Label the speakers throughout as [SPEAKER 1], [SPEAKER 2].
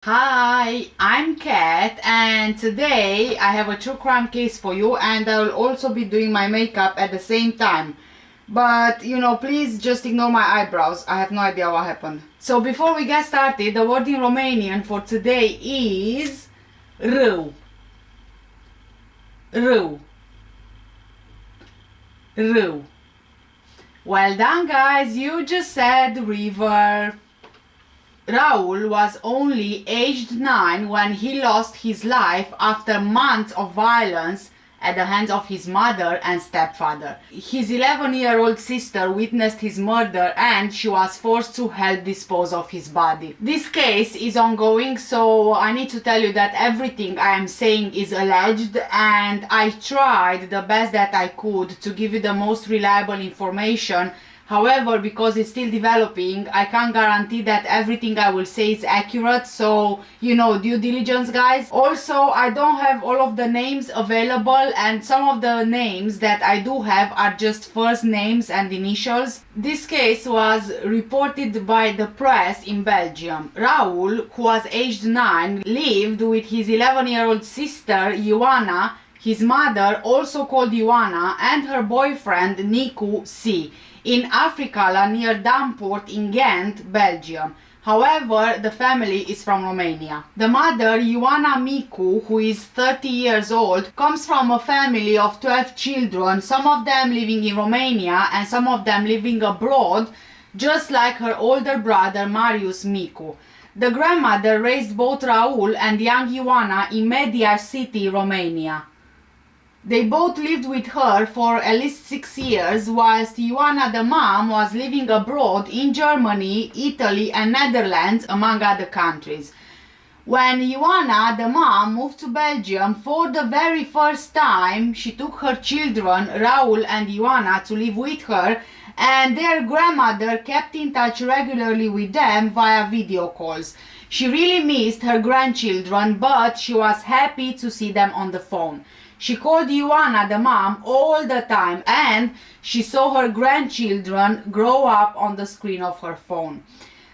[SPEAKER 1] Hi, I'm Kat and today I have a true crime case for you, and I will also be doing my makeup at the same time. But please just ignore my eyebrows. I have no idea what happened. So before we get started, the word in Romanian for today is râu. Râu. Râu. Well done, guys. You just said river. Raul was only aged 9 when he lost his life after months of violence at the hands of his mother and stepfather. His 11-year-old sister witnessed his murder and she was forced to help dispose of his body. This case is ongoing, so I need to tell you that everything I am saying is alleged, and I tried the best that I could to give you the most reliable information. However, because it's still developing, I can't guarantee that everything I will say is accurate, so, due diligence, guys. Also, I don't have all of the names available, and some of the names that I do have are just first names and initials. This case was reported by the press in Belgium. Raul, who was aged 9, lived with his 11-year-old sister, Ioana, his mother, also called Ioana, and her boyfriend, Nicu C., in Africala near Dampoort in Ghent, Belgium. However, the family is from Romania. The mother, Ioana Micu, who is 30 years old, comes from a family of 12 children, some of them living in Romania and some of them living abroad, just like her older brother, Marius Micu. The grandmother raised both Raul and young Ioana in Mediaș city, Romania. They both lived with her for at least 6 years, whilst Ioana the mom was living abroad in Germany, Italy and Netherlands, among other countries. When Ioana the mom moved to Belgium for the very first time, she took her children, Raul and Ioana, to live with her, and their grandmother kept in touch regularly with them via video calls. She really missed her grandchildren, but she was happy to see them on the phone. She called Ioana the mom all the time, and she saw her grandchildren grow up on the screen of her phone.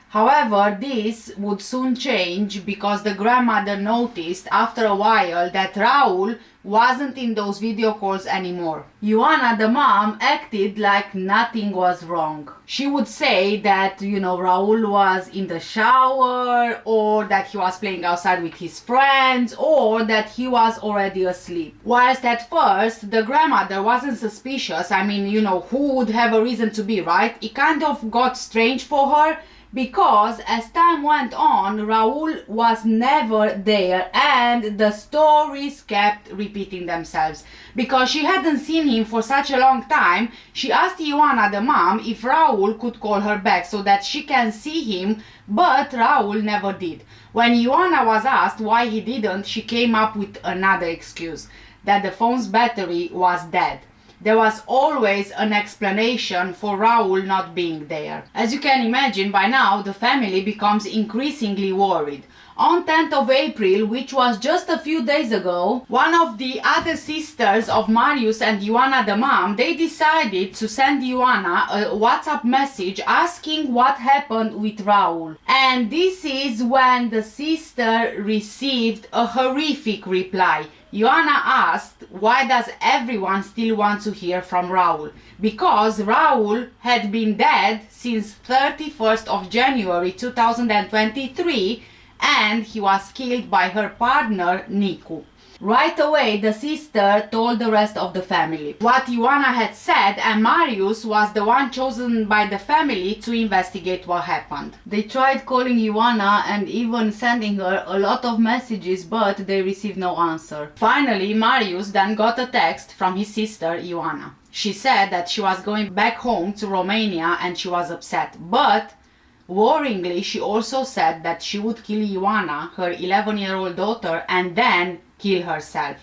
[SPEAKER 1] However, this would soon change because the grandmother noticed after a while that Raul wasn't in those video calls anymore. Ioana the mom acted like nothing was wrong. She would say that, Raul was in the shower, or that he was playing outside with his friends, or that he was already asleep. Whilst at first the grandmother wasn't suspicious, who would have a reason to be, right? It kind of got strange for her, because as time went on, Raul was never there and the stories kept repeating themselves. Because she hadn't seen him for such a long time, she asked Ioana the mom if Raul could call her back so that she can see him, but Raul never did. When Ioana was asked why he didn't, she came up with another excuse, that the phone's battery was dead. There was always an explanation for Raul not being there. As you can imagine, by now the family becomes increasingly worried. On 10th of April, which was just a few days ago, one of the other sisters of Marius and Ioana the mom, they decided to send Ioana a WhatsApp message asking what happened with Raul. And this is when the sister received a horrific reply. Ioana asked, why does everyone still want to hear from Raul? Because Raul had been dead since 31st of January 2023, and he was killed by her partner Nicu. Right away, the sister told the rest of the family what Ioana had said, and Marius was the one chosen by the family to investigate what happened. They tried calling Ioana and even sending her a lot of messages, but they received no answer. Finally, Marius then got a text from his sister Ioana. She said that she was going back home to Romania and she was upset, but worryingly, she also said that she would kill Ioana, her 11-year-old daughter, and then kill herself.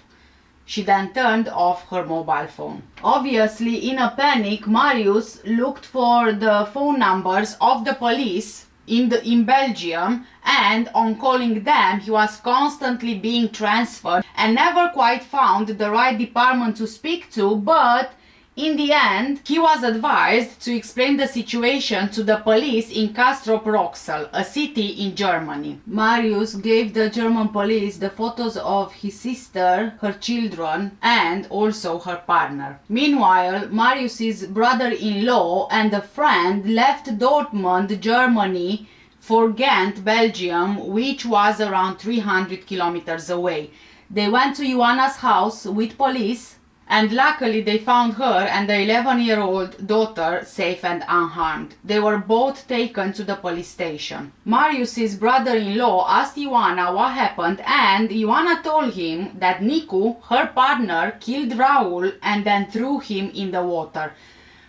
[SPEAKER 1] She then turned off her mobile phone. Obviously, in a panic, Marius looked for the phone numbers of the police in Belgium, and on calling them, he was constantly being transferred and never quite found the right department to speak to, but In the end, he was advised to explain the situation to the police in Castrop-Rauxel, a city in Germany. Marius gave the German police the photos of his sister, her children, and also her partner. Meanwhile, Marius's brother-in-law and a friend left Dortmund, Germany, for Ghent, Belgium, which was around 300 kilometers away. They went to Ioana's house with police, and luckily they found her and the 11-year-old daughter safe and unharmed. They were both taken to the police station. Marius's brother-in-law asked Ioana what happened, and Ioana told him that Nicu, her partner, killed Raul and then threw him in the water.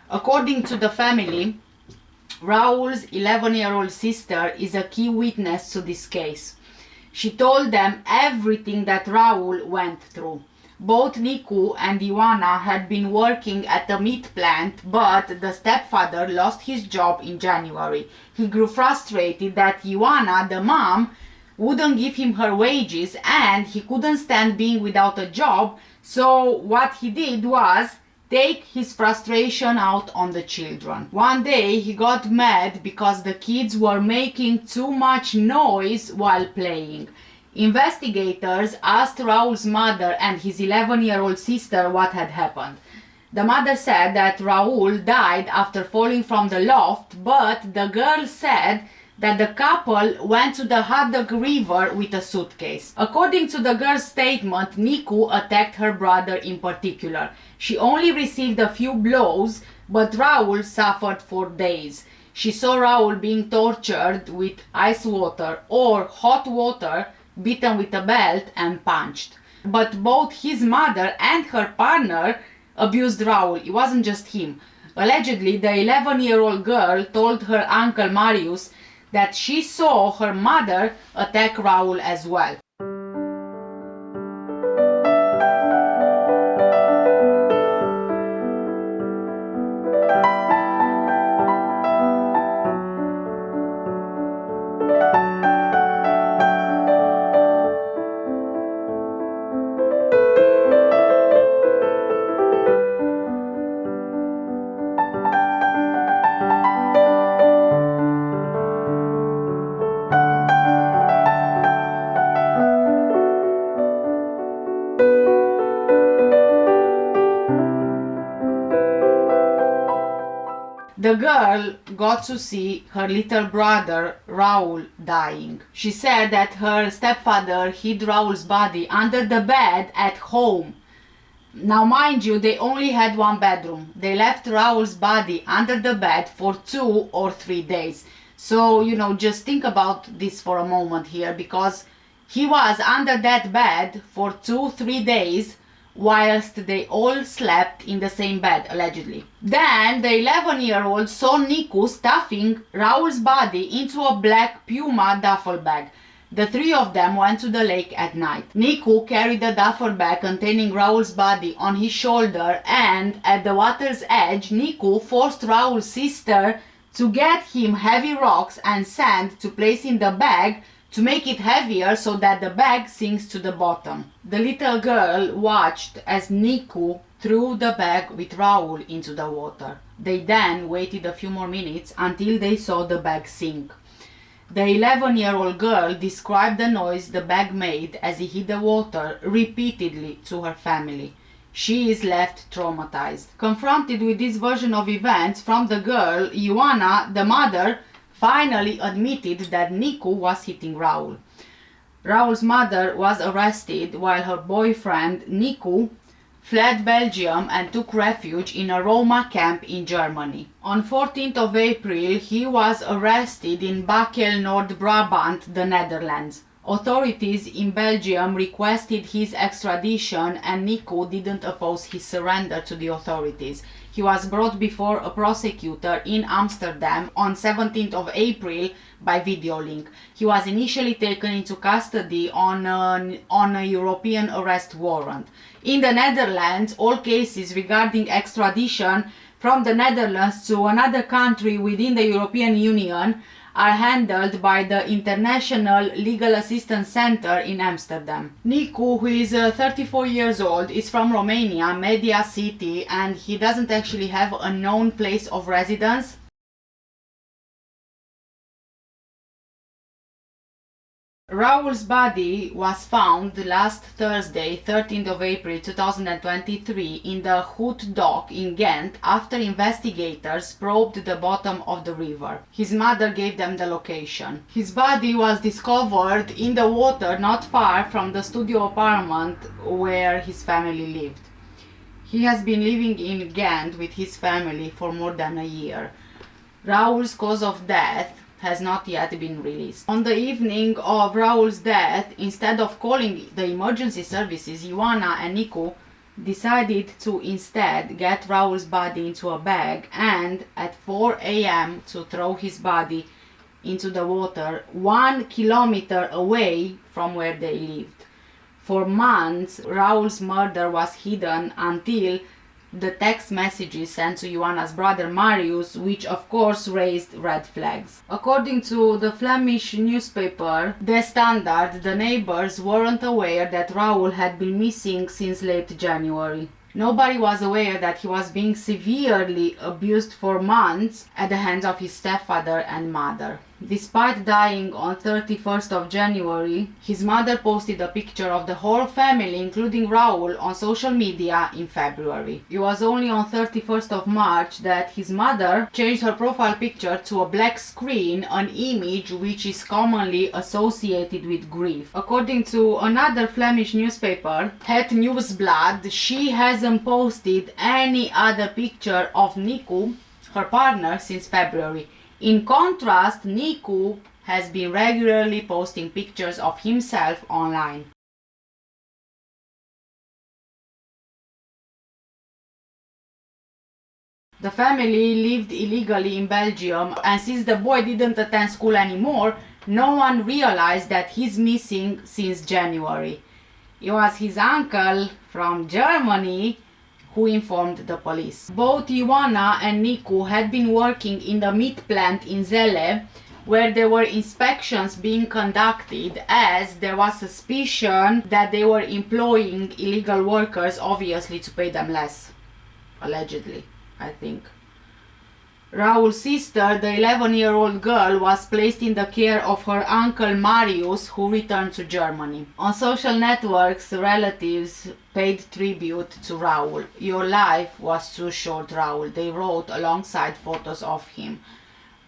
[SPEAKER 1] According to the family, Raul's 11-year-old sister is a key witness to this case. She told them everything that Raul went through. Both Nicu and Ioana had been working at a meat plant, but the stepfather lost his job in January. He grew frustrated that Ioana, the mom, wouldn't give him her wages, and he couldn't stand being without a job, so what he did was take his frustration out on the children. One day he got mad because the kids were making too much noise while playing. Investigators asked Raul's mother and his 11-year-old sister what had happened. The mother said that Raul died after falling from the loft, but the girl said that the couple went to the Hadduk River with a suitcase. According to the girl's statement, Nicu attacked her brother in particular. She only received a few blows, but Raul suffered for days. She saw Raul being tortured with ice water or hot water, beaten with a belt and punched. But both his mother and her partner abused Raul. It wasn't just him. Allegedly, the 11-year-old girl told her uncle Marius that she saw her mother attack Raul as well. The girl got to see her little brother Raul dying. She said that her stepfather hid Raul's body under the bed at home. Now mind you, they only had one bedroom. They left Raul's body under the bed for 2 or 3 days. So, just think about this for a moment here, because he was under that bed for 2-3 days whilst they all slept in the same bed, allegedly. Then the 11-year-old saw Nicu stuffing Raul's body into a black Puma duffel bag. The 3 of them went to the lake at night. Nicu carried the duffel bag containing Raul's body on his shoulder, and at the water's edge, Nicu forced Raul's sister to get him heavy rocks and sand to place in the bag to make it heavier so that the bag sinks to the bottom. The little girl watched as Nicu threw the bag with Raul into the water. They then waited a few more minutes until they saw the bag sink. The 11-year-old girl described the noise the bag made as it hit the water repeatedly to her family. She is left traumatized. Confronted with this version of events from the girl, Ioana, the mother, finally admitted that Nicu was hitting Raul. Raul's mother was arrested while her boyfriend, Nicu, fled Belgium and took refuge in a Roma camp in Germany. On 14th of April, he was arrested in Bakel, North Brabant, the Netherlands. Authorities in Belgium requested his extradition, and Nicu didn't oppose his surrender to the authorities. He was brought before a prosecutor in Amsterdam on 17th of April by video link. He was initially taken into custody on a European arrest warrant. In the Netherlands, all cases regarding extradition from the Netherlands to another country within the European Union are handled by the International Legal Assistance Center in Amsterdam. Nicu, who is 34 years old, is from Romania, Media City, and he doesn't actually have a known place of residence. Raul's body was found last Thursday, 13th of April 2023, in the Hout dock in Ghent after investigators probed the bottom of the river. His mother gave them the location. His body was discovered in the water not far from the studio apartment where his family lived. He has been living in Ghent with his family for more than a year. Raul's cause of death has not yet been released. On the evening of Raul's death, instead of calling the emergency services, Ioana and Nicu decided to instead get Raul's body into a bag and at 4 a.m. to throw his body into the water 1 kilometer away from where they lived. For months, Raul's murder was hidden until the text messages sent to Ioana's brother Marius, which of course raised red flags. According to the Flemish newspaper De Standard, the neighbors weren't aware that Raul had been missing since late January. Nobody was aware that he was being severely abused for months at the hands of his stepfather and mother. Despite dying on 31st of January, his mother posted a picture of the whole family, including Raul, on social media in February. It was only on 31st of March that his mother changed her profile picture to a black screen, an image which is commonly associated with grief. According to another Flemish newspaper, Het Nieuwsblad, she hasn't posted any other picture of Nicu, her partner, since February. In contrast, Nicu has been regularly posting pictures of himself online. The family lived illegally in Belgium, and since the boy didn't attend school anymore, no one realized that he's missing since January. It was his uncle from Germany who informed the police. Both Ioana and Nicu had been working in the meat plant in Zele, where there were inspections being conducted as there was suspicion that they were employing illegal workers, obviously to pay them less. Allegedly, I think. Raul's sister, the 11-year-old girl, was placed in the care of her uncle Marius, who returned to Germany. On social networks, relatives paid tribute to Raul. "Your life was too short, Raul," they wrote alongside photos of him.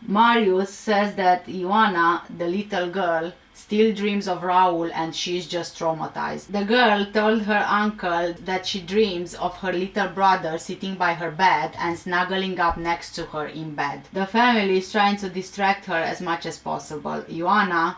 [SPEAKER 1] Marius says that Ioana, the little girl, still dreams of Raul and she's just traumatized. The girl told her uncle that she dreams of her little brother sitting by her bed and snuggling up next to her in bed. The family is trying to distract her as much as possible. Ioana,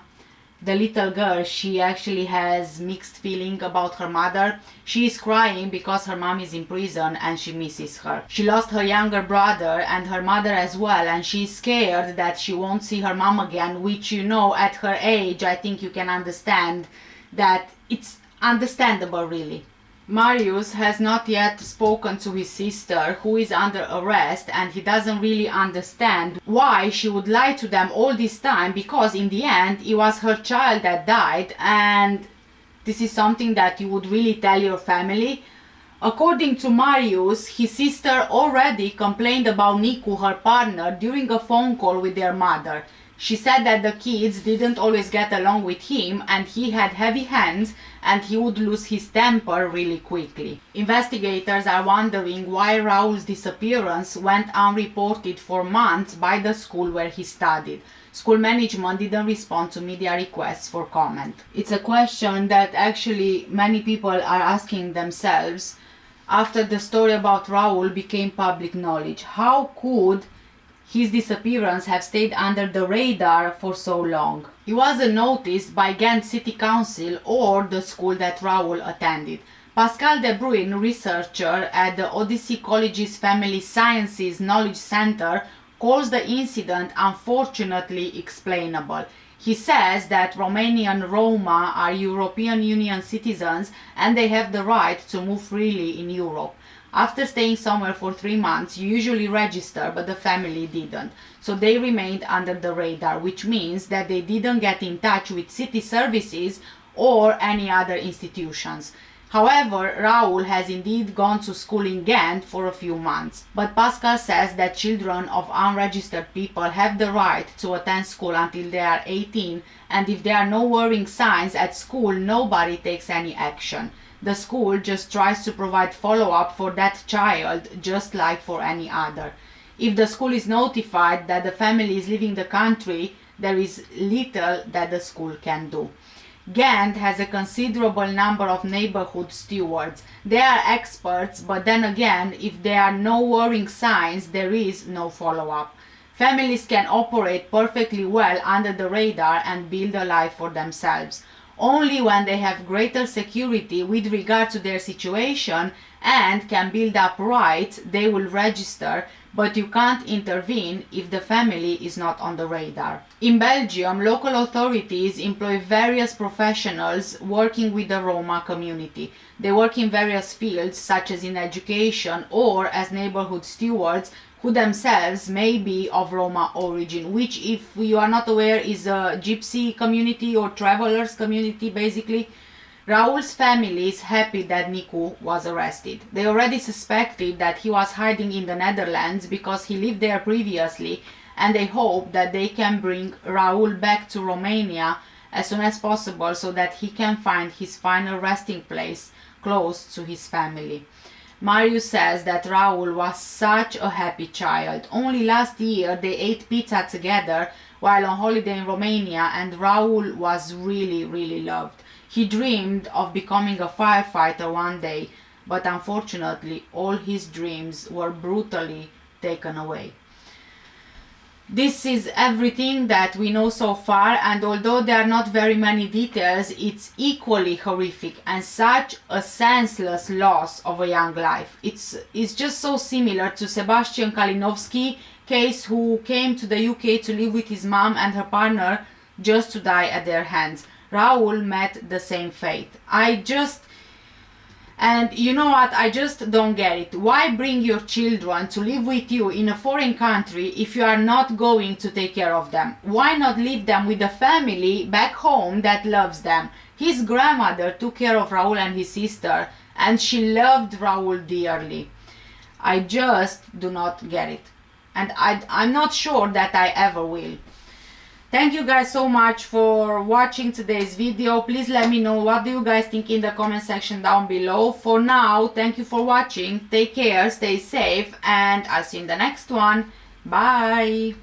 [SPEAKER 1] the little girl, she actually has mixed feeling about her mother. She is crying because her mom is in prison and she misses her. She lost her younger brother and her mother as well, and she's scared that she won't see her mom again, which, you know, at her age, I think you can understand that it's understandable, really. Marius has not yet spoken to his sister, who is under arrest, and he doesn't really understand why she would lie to them all this time, because in the end it was her child that died, and this is something that you would really tell your family. According to Marius, his sister already complained about Nicu, her partner, during a phone call with their mother. She said that the kids didn't always get along with him and he had heavy hands and he would lose his temper really quickly. Investigators are wondering why Raul's disappearance went unreported for months by the school where he studied. School management didn't respond to media requests for comment. It's a question that actually many people are asking themselves after the story about Raul became public knowledge. How could his disappearance have stayed under the radar for so long? It wasn't noticed by Ghent City Council or the school that Raul attended. Pascal De Bruyne, researcher at the Odyssey College's Family Sciences Knowledge Center, calls the incident unfortunately explainable. He says that Romanian Roma are European Union citizens and they have the right to move freely in Europe. After staying somewhere for 3 months, you usually register, but the family didn't. So they remained under the radar, which means that they didn't get in touch with city services or any other institutions. However, Raul has indeed gone to school in Ghent for a few months. But Pascal says that children of unregistered people have the right to attend school until they are 18, and if there are no worrying signs at school, nobody takes any action. The school just tries to provide follow-up for that child, just like for any other. If the school is notified that the family is leaving the country, there is little that the school can do. Ghent has a considerable number of neighborhood stewards. They are experts, but then again, if there are no worrying signs, there is no follow-up. Families can operate perfectly well under the radar and build a life for themselves. Only when they have greater security with regard to their situation and can build up rights, they will register, but you can't intervene if the family is not on the radar. In Belgium, local authorities employ various professionals working with the Roma community. They work in various fields, such as in education or as neighborhood stewards, who themselves may be of Roma origin, which, if you are not aware, is a gypsy community or travelers community basically. Raul's family is happy that Nicu was arrested. They already suspected that he was hiding in the Netherlands because he lived there previously, and they hope that they can bring Raul back to Romania as soon as possible so that he can find his final resting place close to his family. Marius says that Raul was such a happy child. Only last year they ate pizza together while on holiday in Romania, and Raul was really loved. He dreamed of becoming a firefighter one day, but unfortunately all his dreams were brutally taken away. This is everything that we know so far, and although there are not very many details, it's equally horrific and such a senseless loss of a young life. It's just so similar to Sebastian Kalinowski case, who came to the UK to live with his mom and her partner just to die at their hands. Raul met the same fate. And you know what, I just don't get it. Why bring your children to live with you in a foreign country if you are not going to take care of them? Why not leave them with a family back home that loves them? His grandmother took care of Raul and his sister, and she loved Raul dearly. I just do not get it. And I'm not sure that I ever will. Thank you guys so much for watching today's video. Please let me know what do you guys think in the comment section down below. For now, thank you for watching. Take care, stay safe, and I'll see you in the next one. Bye!